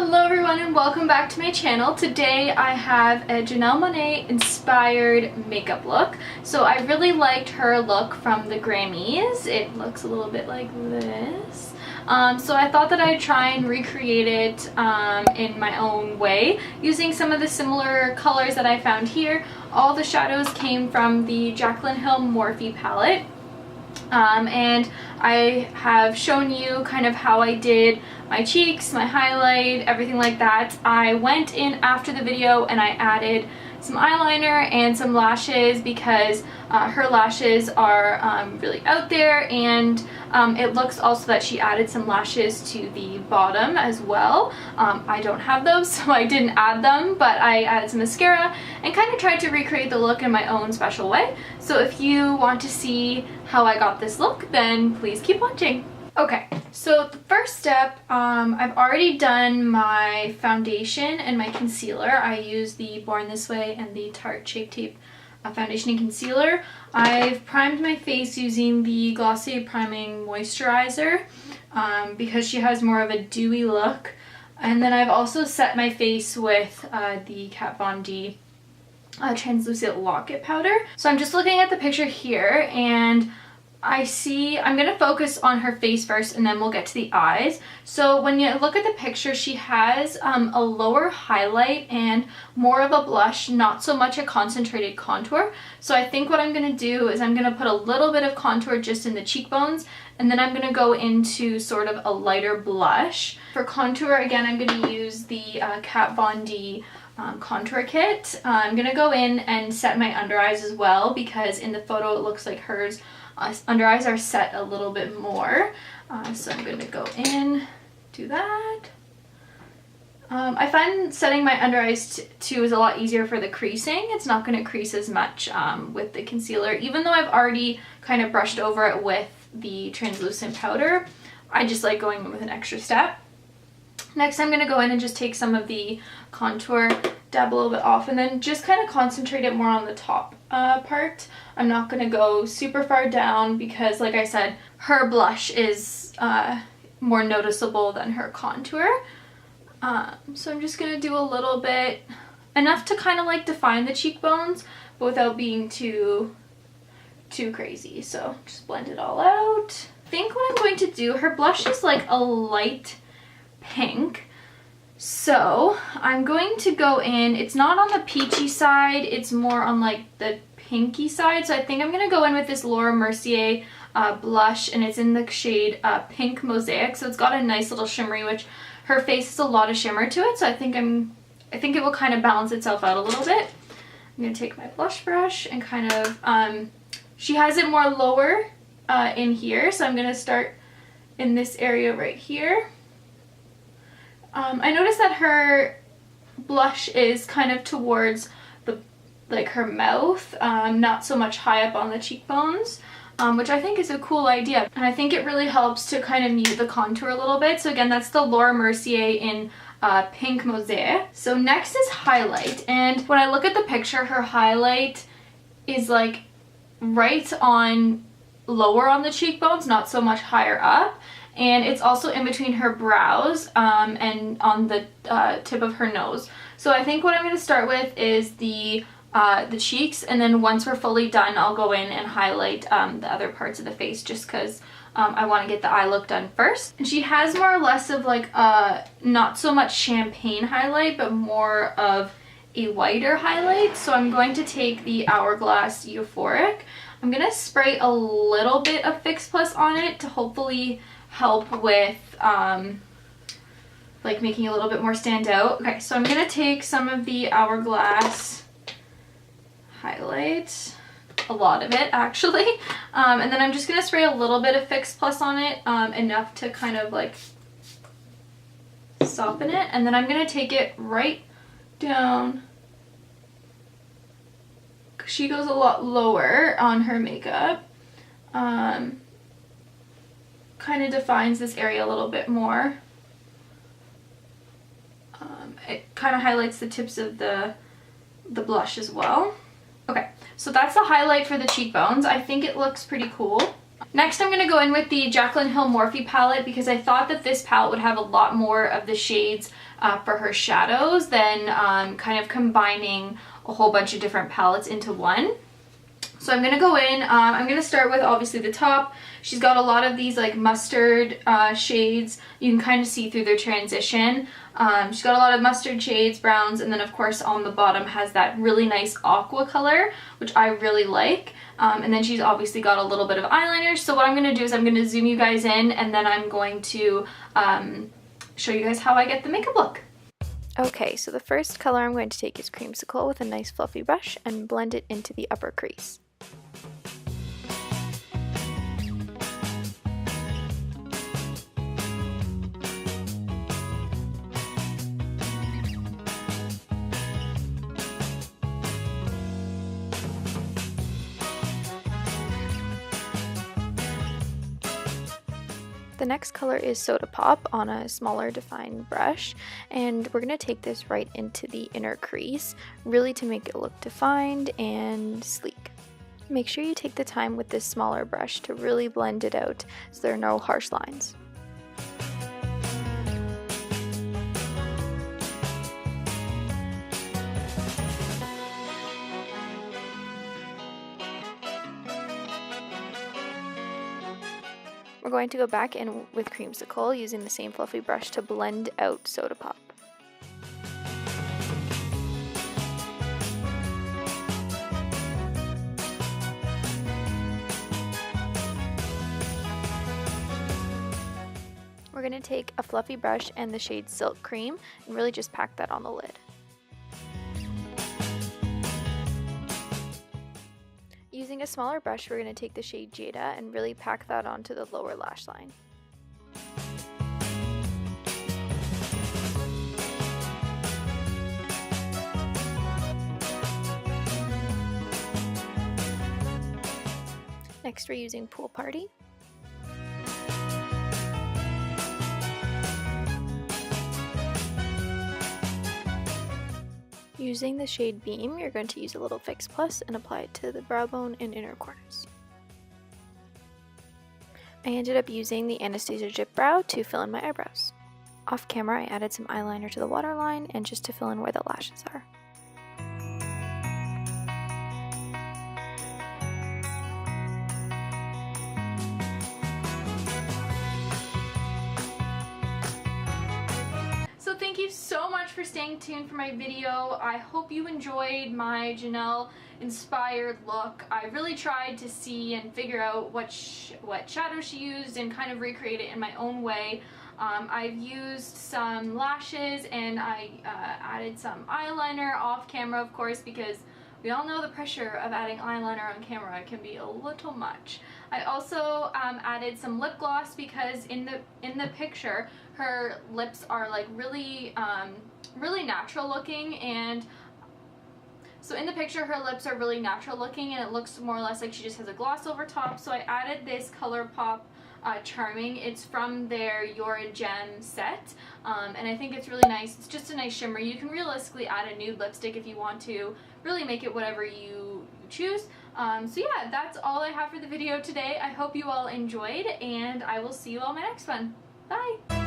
Hello everyone and welcome back to my channel. Today I have a Janelle Monae inspired makeup look. So I really liked her look from the GRAMMYS. It looks a little bit like this. So I thought that I'd try and recreate it in my own way using some of the similar colors that I found here. All the shadows came from the Jaclyn Hill Morphe palette. And I have shown you kind of how I did my cheeks, my highlight, everything like that. I went in after the video and I added some eyeliner and some lashes because her lashes are really out there, and it looks also that she added some lashes to the bottom as well. I don't have those, so I didn't add them, but I added some mascara and kind of tried to recreate the look in my own special way. So if you want to see how I got this look, then please keep watching. Okay, so the first step, I've already done my foundation and my concealer. I use the Born This Way and the Tarte Shape Tape foundation and concealer. I've primed my face using the Glossier Priming Moisturizer because she has more of a dewy look. And then I've also set my face with the Kat Von D translucent locket powder. So I'm just looking at the picture here and I'm going to focus on her face first and then we'll get to the eyes. So when you look at the picture, she has a lower highlight and more of a blush, not so much a concentrated contour. So I think what I'm going to do is I'm going to put a little bit of contour just in the cheekbones, and then I'm going to go into sort of a lighter blush. For contour, again, I'm going to use the Kat Von D contour kit. I'm going to go in and set my under eyes as well because in the photo it looks like hers under eyes are set a little bit more. So I'm going to go in, do that. I find setting my under eyes too is a lot easier for the creasing. It's not going to crease as much with the concealer, even though I've already kind of brushed over it with the translucent powder. I just like going in with an extra step. Next I'm going to go in and just take some of the contour, dab a little bit off, and then just kind of concentrate it more on the top part. I'm not going to go super far down because, like I said, her blush is more noticeable than her contour. So I'm just going to do a little bit, enough to kind of like define the cheekbones, but without being too crazy. So just blend it all out. I think what I'm going to do, her blush is like a light pink. So I'm going to go in, it's not on the peachy side, it's more on like the pinky side. So I think I'm going to go in with this Laura Mercier blush, and it's in the shade Pink Mosaic. So it's got a nice little shimmery, which her face has a lot of shimmer to it. So I think it will kind of balance itself out a little bit. I'm going to take my blush brush and kind of, she has it more lower in here. So I'm going to start in this area right here. I noticed that her blush is kind of towards her mouth, not so much high up on the cheekbones, which I think is a cool idea. And I think it really helps to kind of mute the contour a little bit. So again, that's the Laura Mercier in Pink Mosaic. So next is highlight. And when I look at the picture, her highlight is like right on, lower on the cheekbones, not so much higher up. And it's also in between her brows and on the tip of her nose. So I think what I'm going to start with is the cheeks, and then once we're fully done, I'll go in and highlight the other parts of the face just because I want to get the eye look done first. And she has more or less of like not so much champagne highlight, but more of a whiter highlight. So I'm going to take the Hourglass Euphoric. I'm going to spray a little bit of Fix Plus on it to hopefully help with like making a little bit more stand out. Okay, so I'm gonna take some of the Hourglass highlight, a lot of it actually, and then I'm just gonna spray a little bit of Fix Plus on it, enough to kind of like soften it, and then I'm gonna take it right down. She goes a lot lower on her makeup. Kind of defines this area a little bit more. It kind of highlights the tips of the blush as well. Okay, so that's the highlight for the cheekbones. I think it looks pretty cool. Next, I'm going to go in with the Jaclyn Hill Morphe palette because I thought that this palette would have a lot more of the shades for her shadows than kind of combining a whole bunch of different palettes into one. So I'm going to go in, I'm going to start with obviously the top. She's got a lot of these like mustard shades. You can kind of see through their transition. She's got a lot of mustard shades, browns, and then of course on the bottom has that really nice aqua color, which I really like. And then she's obviously got a little bit of eyeliner. So what I'm going to do is I'm going to zoom you guys in, and then I'm going to show you guys how I get the makeup look. Okay, so the first color I'm going to take is Creamsicle with a nice fluffy brush and blend it into the upper crease. The next color is Soda Pop on a smaller defined brush, and we're going to take this right into the inner crease, really to make it look defined and sleek. Make sure you take the time with this smaller brush to really blend it out so there are no harsh lines. We're going to go back in with Creamsicle using the same fluffy brush to blend out Soda Pop. We're going to take a fluffy brush and the shade Silk Cream and really just pack that on the lid. Using a smaller brush, we're going to take the shade Jada and really pack that onto the lower lash line. Next, we're using Pool Party. Using the shade Beam, you're going to use a little Fix Plus and apply it to the brow bone and inner corners. I ended up using the Anastasia Jip Brow to fill in my eyebrows. Off camera, I added some eyeliner to the waterline and just to fill in where the lashes are. Thank you so much for staying tuned for my video. I hope you enjoyed my Janelle inspired look. I really tried to see and figure out what shadow she used and kind of recreate it in my own way. I've used some lashes and I added some eyeliner off camera, of course, because we all know the pressure of adding eyeliner on camera can be a little much. I also added some lip gloss because in the picture her lips are like really natural looking, and so in the picture her lips are really natural looking and it looks more or less like she just has a gloss over top. So I added this ColourPop Charming. It's from their You're a Gem set, and I think it's really nice. It's just a nice shimmer. You can realistically add a nude lipstick if you want to really make it whatever you choose. So yeah, that's all I have for the video today. I hope you all enjoyed, and I will see you all in my next one. Bye!